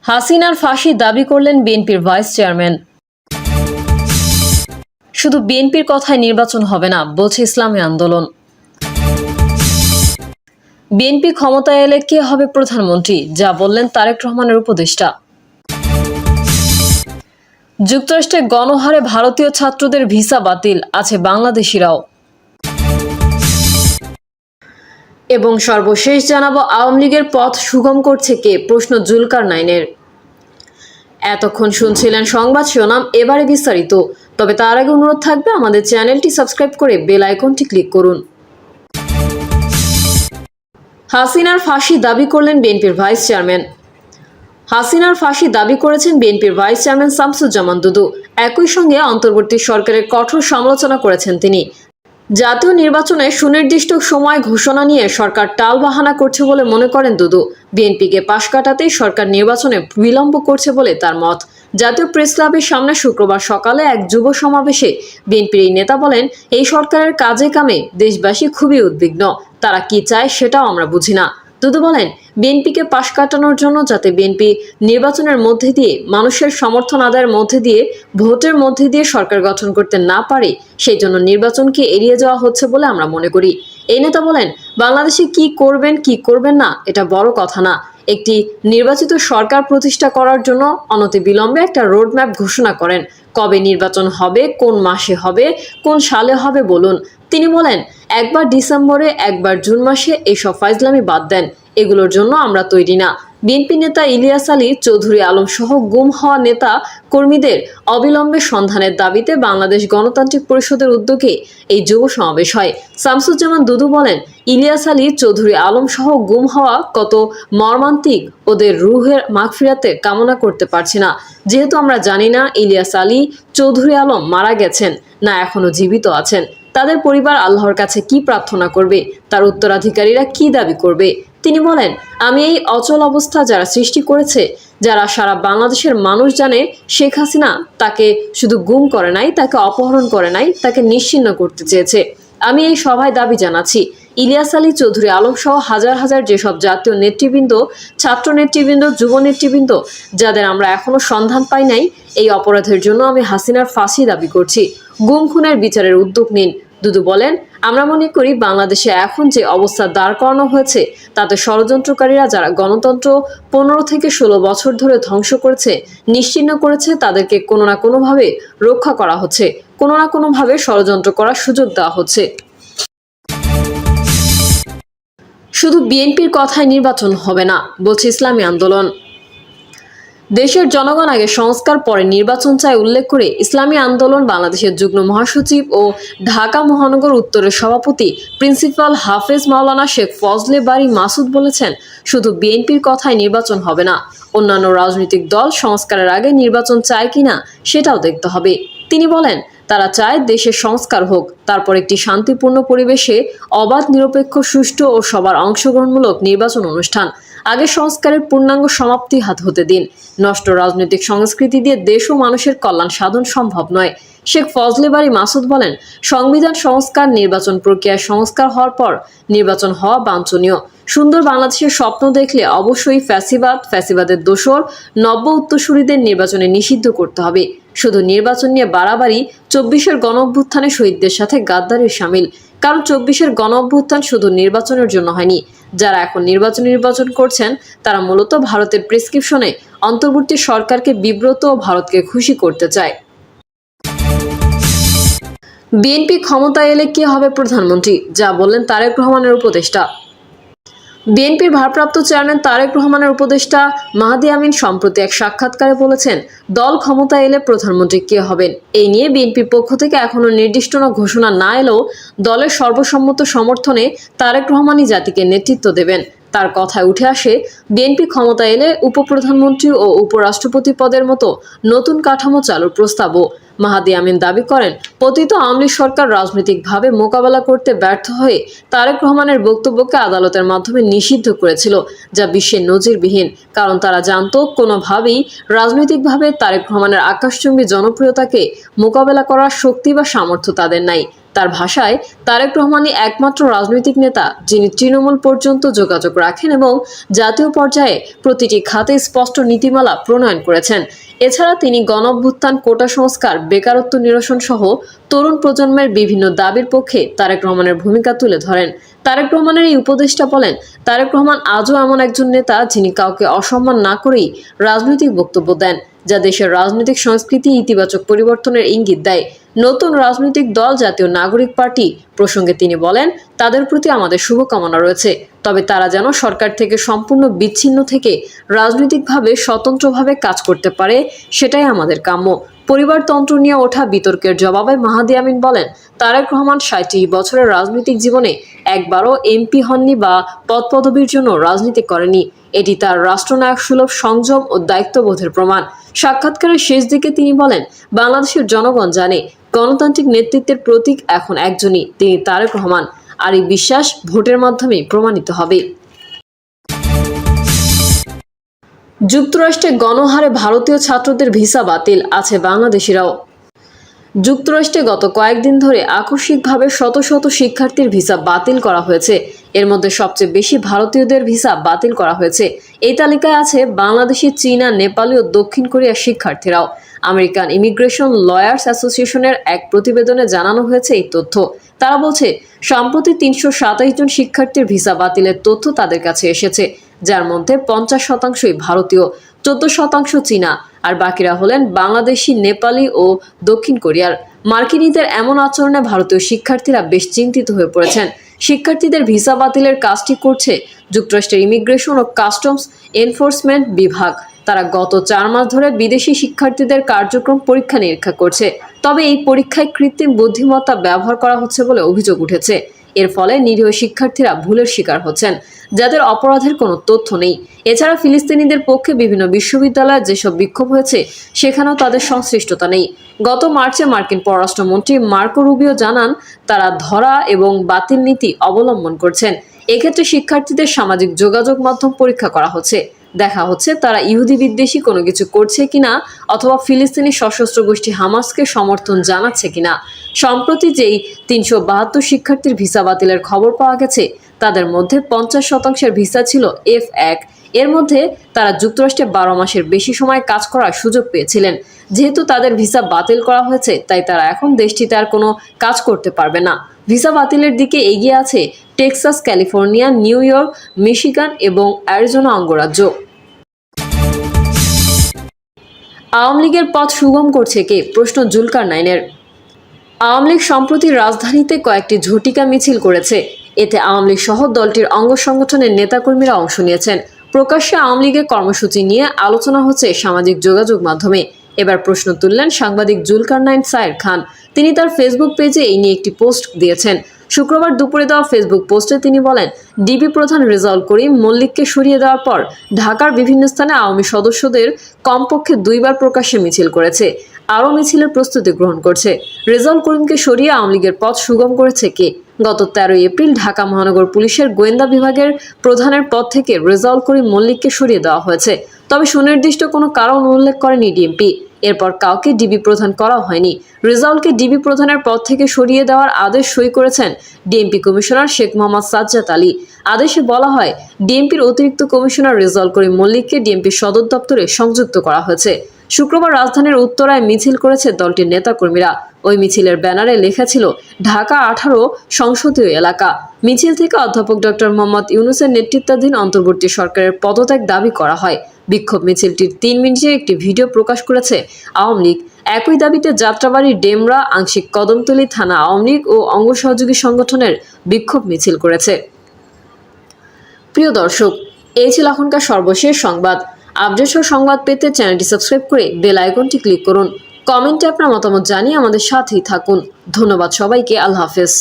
হাসিনার ফাঁসি দাবি করলেন বিএনপির ভাইস চেয়ারম্যান। শুধু বিএনপির কথায় নির্বাচন হবে না বলছে ইসলামী আন্দোলন। বিএনপি ক্ষমতায় এলে কে হবে প্রধানমন্ত্রী, যা বললেন তারেক রহমানের উপদেষ্টা। যুক্তরাষ্ট্রে গণহারে ভারতীয় ছাত্রদের ভিসা বাতিল, আছে বাংলাদেশিরাও। এবং সর্বশেষ জানাবো আওয়ামী লীগের পথ সুগম করছে কে, প্রশ্ন জুলকারনাইনের। এতক্ষণ শুনছিলেন সংবাদ শিরোনাম, এবারে বিস্তারিত। তবে তার আগে অনুরোধ থাকবে আমাদের চ্যানেলটি সাবস্ক্রাইব করে বেল আইকনটি ক্লিক করুন। হাসিনার ফাঁসি দাবি করলেন বিএনপির ভাইস চেয়ারম্যান। হাসিনার ফাঁসি দাবি করেছেন বিএনপির ভাইস চেয়ারম্যান শামসুজ্জামান দুদু। একই সঙ্গে অন্তর্বর্তী সরকারের কঠোর সমালোচনা করেছেন তিনি। জাতীয় নির্বাচনে সুনির্দিষ্ট সময় ঘোষণা নিয়ে সরকার টালবাহানা করছে বলে মনে করেন দুদু। বিএনপিকে পাশ কাটাতেই সরকার নির্বাচনে বিলম্ব করছে বলে তার মত। জাতীয় প্রেস ক্লাবের সামনে শুক্রবার সকালে এক যুব সমাবেশে বিএনপির এই নেতা বলেন, এই সরকারের কাজে কামে দেশবাসী খুবই উদ্বিগ্ন। তারা কি চায় সেটাও আমরা বুঝি না। দুদু বলেন, বিএনপিকে পাশ কাটানোর জন্য যাতে বিএনপি নির্বাচনের মধ্যে দিয়ে, মানুষের সমর্থন আদায়ের মধ্যে দিয়ে, ভোটের মধ্যে দিয়ে সরকার গঠন করতে না পারে, সেই জন্য নির্বাচনকে এড়িয়ে যাওয়া হচ্ছে বলে আমরা মনে করি। এই নেতা বলেন, বাংলাদেশে কি করবেন কি করবেন না এটা বড় কথা না। একটি নির্বাচিত সরকার প্রতিষ্ঠা করার জন্য অনতিবিলম্বে একটা রোডম্যাপ ঘোষণা করেন। কবে নির্বাচন হবে, কোন মাসে হবে, কোন সালে হবে বলুন। তিনি বলেন, একবার ডিসেম্বরে, একবার জুন মাসে এসব ফাইজলামি বাদ দেন, এগুলোর জন্য আমরা তৈরি না। বিএনপি নেতা ইলিয়াস আলী চৌধুরী আলম সহ গুম হওয়া নেতা কর্মীদের অবিলম্বে সন্ধানের দাবিতে বাংলাদেশ গণতান্ত্রিক পরিষদের উদ্যোগে এই যুব সমাবেশ হয়। শামসুজ্জামান দুদু বলেন, ইলিয়াস আলী চৌধুরী আলম সহ গুম হওয়া কত মর্মান্তিক, ওদের রুহের মাগফিরাতে কামনা করতে পারছি না। যেহেতু আমরা জানি না ইলিয়াস আলী চৌধুরী আলম মারা গেছেন না এখনো জীবিত আছেন, তাদের পরিবার আল্লাহর কাছে কি প্রার্থনা করবে, তার উত্তরাধিকারীরা কি দাবি করবে। তিনি বলেন, আমি এই অচল অবস্থা যারা সৃষ্টি করেছে, যারা সারা বাংলাদেশের মানুষ জানে শেখ হাসিনা তাকে শুধু গুম করে নাই, তাকে অপহরণ করে নাই, তাকে নিশ্চিহ্ন করতে চেয়েছে। আমি এই সভায় দাবি জানাচ্ছি, ইলিয়াস আলী চৌধুরী আলম সহ হাজার হাজার যেসব জাতীয় নেতৃবৃন্দ, ছাত্র নেতৃবৃন্দ, যুব নেতৃবৃন্দ, যাদের আমরা এখনো সন্ধান পাই নাই, এই অপরাধের জন্য আমি হাসিনার ফাঁসি দাবি করছি। গুম খুনের বিচারের উদ্যোগ নিন। দুদু বলেন, আমরা মনে করি বাংলাদেশে এখন যে অবস্থা দাঁড় করানো হয়েছে তাতে ষড়যন্ত্রকারীরা যারা গণতন্ত্র 15 থেকে 16 বছর ধরে ধ্বংস করেছে, নিশ্চিহ্ন করেছে, তাদেরকে কোনো না কোনোভাবে রক্ষা করা হচ্ছে, কোনো না কোনোভাবে ষড়যন্ত্র করার সুযোগ দেওয়া হচ্ছে। শুধু বিএনপির কথায় নির্বাচন হবে না বলছে ইসলামী আন্দোলন। দেশের জনগণ আগে সংস্কার পরে নির্বাচন চায় উল্লেখ করে ইসলামী আন্দোলন বাংলাদেশের যুগ্ম মহাসচিব ও ঢাকা মহানগর উত্তরের সভাপতি প্রিন্সিপাল হাফেজ মাওলানা শেখ ফজলে বারী মাসুদ বলেছেন, শুধু বিএনপির কথায় নির্বাচন হবে না, অন্যান্য রাজনৈতিক দল সংস্কারের আগে নির্বাচন চায় কিনা সেটাও দেখতে হবে। তিনি বলেন, তারা চায় দেশের সংস্কার হোক, তারপর একটি শান্তিপূর্ণ পরিবেশে অবাধ, নিরপেক্ষ, সুষ্ঠু ও সবার অংশগ্রহণমূলক নির্বাচন অনুষ্ঠান। আগে সংস্কারের পূর্ণাঙ্গ সমাপ্তি হাত হতে দিন। নষ্ট রাজনৈতিক সংস্কৃতি দিয়ে দেশ ও মানুষের কল্যাণ সাধন সম্ভব নয়। শেখ ফজলে বারী মাসুদ বলেন, সংবিধান সংস্কার, নির্বাচন প্রক্রিয়ায় সংস্কার হওয়ার পর নির্বাচন হওয়া বাঞ্ছনীয়। সুন্দর বাংলাদেশের স্বপ্ন দেখলে অবশ্যই ফ্যাসিবাদের দোসর নব্য উত্তরসূরিদের নির্বাচনে নিষিদ্ধ করতে হবে। শুধু নির্বাচন নিয়ে বাড়াবাড়ি 24-এর গণঅভ্যুত্থানে শহীদদের সাথে গাদ্দারির শামিল। কারণ 24-এর গণঅভ্যুত্থান শুধু নির্বাচনের জন্য হয়নি। যারা এখন নির্বাচন করছেন তারা মূলত ভারতের প্রেসক্রিপশনে অন্তর্বর্তী সরকারকে বিব্রত ও ভারতকে খুশি করতে চায়। বিএনপি ক্ষমতায় এলে কে হবে প্রধানমন্ত্রী, যা বললেন তারেক রহমানের উপদেষ্টা। বিএনপির ভারপ্রাপ্ত চেয়ারম্যান তারেক রহমানের উপদেষ্টা মাহদি আমিন সম্প্রতি এক সাক্ষাৎকারে বলেছেন, দল ক্ষমতায় এলে প্রধানমন্ত্রী কে হবেন এই নিয়ে বিএনপির পক্ষ থেকে এখনো নির্দিষ্ট ঘোষণা না এলেও দলের সর্বসম্মত সমর্থনে তারেক রহমানই জাতিকে নেতৃত্ব দেবেন। তার কথায় উঠে আসে, বিএনপি ক্ষমতা এলে উপপ্রধানমন্ত্রী ও উপরাষ্ট্রপতি পদের মতো নতুন কাঠামো চালুর প্রস্তাবও। মাহদি আমিন দাবি করেন, পতিত আওয়ামী লীগ সরকার রাজনৈতিকভাবে মোকাবেলা করতে ব্যর্থ হয়ে তারেক রহমানের বক্তব্যকে আদালতের মাধ্যমে নিষিদ্ধ করেছিল, যা বিশ্বের নজিরবিহীন। কারণ তারা জানত, কোনোভাবেই রাজনৈতিকভাবে তারেক রহমানের আকাশচুম্বী জনপ্রিয়তাকে মোকাবেলা করার শক্তি বা সামর্থ্য তাদের নাই। তার ভাষায়, তারেক রহমানই একমাত্র রাজনৈতিক নেতা যিনি তৃণমূল পর্যন্ত যোগাযোগ রাখেন এবং জাতীয় পর্যায়ে প্রতিটি খাতে স্পষ্ট নীতিমালা প্রণয়ন করেছেন। এছাড়া তিনি গণঅভ্যুত্থান, কোটা সংস্কার, বেকারত্ব নিরসন সহ তরুণ প্রজন্মের বিভিন্ন দাবির পক্ষে তারেক রহমানের ভূমিকা তুলে ধরেন। তারেক রহমানের এই উপদেষ্টা বলেন, তারেক রহমান আজও এমন একজন নেতা যিনি কাউকে অসম্মান না করেই রাজনৈতিক বক্তব্য দেন, যা দেশের রাজনৈতিক সংস্কৃতি ইতিবাচক পরিবর্তনের ইঙ্গিত দেয়। নতুন রাজনৈতিক দল জাতীয় নাগরিক পার্টি প্রসঙ্গে তিনি বলেন, তাদের প্রতি আমাদের শুভকামনা রয়েছে, তবে তারা যেন সরকার থেকে সম্পূর্ণ বিচ্ছিন্ন থেকে রাজনৈতিকভাবে স্বতন্ত্রভাবে কাজ করতে পারে, সেটাই আমাদের কাম্য। পরিবারতন্ত্র নিয়ে ওঠা বিতর্কের জবাবে মাহাদি আমিন বলেন, তারেক রহমান ৩৭ বছরের রাজনৈতিক জীবনে একবারও এমপি হননি বা পদপদবীর জন্য রাজনীতি করেনি। এটি তার রাষ্ট্রনায়ক সুলভ সংযম ও দায়িত্ববোধের প্রমাণ। সাক্ষাৎকারের শেষ দিকে তিনি বলেন, বাংলাদেশের জনগণ জানে গণতান্ত্রিক নেতৃত্বের প্রতীক এখন একজনই, তিনি তারেক রহমান। আর এই বিশ্বাস ভোটের মাধ্যমে প্রমাণিত হবে। যুক্তরাষ্ট্রে গণহারে ভারতীয় ছাত্রদের ভিসা বাতিল, আছে বাংলাদেশিরাও। যুক্তরাষ্ট্রে গত কয়েকদিন ধরে আকস্মিকভাবে শত শত শিক্ষার্থীর ভিসা বাতিল করা হয়েছে। এর মধ্যে সবচেয়ে বেশি ভারতীয়দের ভিসা বাতিল করা হয়েছে। এই তালিকায় আছে বাংলাদেশি, চীনা, নেপালি ও দক্ষিণ কোরিয়ার শিক্ষার্থীরাও। আমেরিকান ইমিগ্রেশন লয়ার্স অ্যাসোসিয়েশনের এক প্রতিবেদনে জানানো হয়েছে এই তথ্য। তারা বলছে, সম্প্রতি ৩২৭ জন শিক্ষার্থীর ভিসা বাতিলের তথ্য তাদের কাছে এসেছে, যার মধ্যে ৫০% ভারতীয়, ১৪% চীনা, আর বাকিরা হলেন বাংলাদেশি, নেপালি ও দক্ষিণ কোরিয়ার। মার্কিনীদের এমন আচরণে ভারতীয় শিক্ষার্থীরা বেশ চিন্তিত হয়ে পড়েছেন। শিক্ষার্থীদের ভিসা বাতিলের কাজটি করছে যুক্তরাষ্ট্রের ইমিগ্রেশন ও কাস্টমস এনফোর্সমেন্ট বিভাগ। তারা গত ৪ মাস ধরে বিদেশি শিক্ষার্থীদের কার্যক্রম পরীক্ষা নিরীক্ষা করছে। তবে এই পরীক্ষায় কৃত্রিম বুদ্ধিমত্তা ব্যবহার করা হচ্ছে বলে অভিযোগ উঠেছে। এর ফলে নিরীহ শিক্ষার্থীরা ভুলের শিকার হচ্ছেন, যাদের অপরাধের কোনো তথ্য নেই। এছাড়া ফিলিস্তিনিদের পক্ষে বিভিন্ন বিশ্ববিদ্যালয়ে যেসব বিক্ষোভ হয়েছে, সেখানেও তাদের সংশ্লিষ্টতা নেই। গত মার্চে মার্কিন পররাষ্ট্রমন্ত্রী মার্কো রুবিও জানান, তারা ধরা এবং বাতিল নীতি অবলম্বন করছেন। এক্ষেত্রে শিক্ষার্থীদের সামাজিক যোগাযোগ মাধ্যম পরীক্ষা করা হচ্ছে, দেখা হচ্ছে তারা ইহুদি বিদ্বেষী কোনো কিছু করছে কিনা অথবা ফিলিস্তিনি সশস্ত্র গোষ্ঠী হামাসকে সমর্থন জানাচ্ছে কিনা। সম্প্রতি যেই ৩৭২ শিক্ষার্থীর ভিসা বাতিলের খবর পাওয়া গেছে, তাদের মধ্যে ৫০% ভিসা ছিল F1। এর মধ্যে তারা যুক্তরাষ্ট্রে ১২ মাসের বেশি সময় কাজ করার সুযোগ পেয়েছিলেন। যেহেতু তাদের ভিসা বাতিল করা হয়েছে, তাই তারা এখন দেশটিতে আর কোনো কাজ করতে পারবে না। ভিসা বাতিলের দিকে এগিয়ে আছে Texas, California, new York, Michigan এবং অ্যারিজোনা অঙ্গরাজ্য। আওয়ামী লীগের পথ সুগম করছে কে, প্রশ্ন জুলকারনাইনের। আওয়ামী লীগ সম্প্রতি রাজধানীতে কয়েকটি ঝটিকা মিছিল করেছে। এতে আওয়ামী লীগ সহ দলটির অঙ্গ সংগঠনের নেতাকর্মীরা অংশ নিয়েছেন। প্রকাশ্যে আওয়ামী লীগের কর্মসূচি নিয়ে আলোচনা হচ্ছে সামাজিক যোগাযোগ মাধ্যমে। এবার প্রশ্ন তুললেন সাংবাদিক জুলকারনাইন সায়ের খান। তিনি তার ফেসবুক পেজে এই নিয়ে একটি পোস্ট দিয়েছেন। শুক্রবার দুপুরে দেওয়া ফেসবুক পোস্টে তিনি বলেন, ডিবি প্রধান রেজাউল করিম মল্লিককে সরিয়ে দেওয়ার পর ঢাকার বিভিন্ন স্থানে আওয়ামী সদস্যদের কমপক্ষে 2 বার প্রকাশ্যে মিছিল করেছে, আরও মিছিলের প্রস্তুতি গ্রহণ করছে। রেজাউল করিমকে সরিয়ে আওয়ামী লীগের পথ সুগম করেছে কে? গত 13 এপ্রিল ঢাকা মহানগর পুলিশের গোয়েন্দা বিভাগের প্রধানের পদ থেকে রেজাউল করিম মল্লিককে সরিয়ে দেওয়া হয়েছে। তবে সুনির্দিষ্ট কোনো কারণ উল্লেখ করেনি ডিএমপি। এরপর কাউকে ডিবি প্রধান করা হয়নি। রেজাউলকে ডিবি প্রধানের পদ থেকে সরিয়ে দেওয়ার আদেশ সই করেছেন ডিএমপি কমিশনার শেখ মোহাম্মদ সাজ্জাদ আলী। আদেশে বলা হয়, ডিএমপির অতিরিক্ত কমিশনার রেজাউল করিম মল্লিককে ডিএমপি সদর দপ্তরে সংযুক্ত করা হয়েছে। শুক্রবার রাজধানীর উত্তরায় মিছিল করেছে দলটির নেতাকর্মীরা। ওই মিছিলের ব্যানারে লেখা ছিল, ঢাকা 18 সংসদীয় এলাকা। মিছিল থেকে অধ্যাপক ডক্টর মোহাম্মদ ইউনূসের নেতৃত্বাধীন অন্তর্বর্তী সরকারের পদত্যাগ দাবি করা হয়। বিক্ষোভ মিছিলটির 3 মিনিটের একটি ভিডিও প্রকাশ করেছে আওয়ামী লীগ। একই দাবিতে যাত্রাবাড়ি, ডেমরা, আংশিক কদমতলী থানা আওয়ামী লীগ ও অঙ্গ সহযোগী সংগঠনের বিক্ষোভ মিছিল করেছে। প্রিয় দর্শক, এই ছিল এখনকার সর্বশেষ সংবাদ। আপডেট ও সংবাদ পেতে চ্যানেলটি সাবস্ক্রাইব করে বেল আইকনটি ক্লিক করুন। কমেন্টে আপনার মতামত জানিয়ে আমাদের সাথেই থাকুন। ধন্যবাদ সবাইকে। আল্লাহ হাফেজ।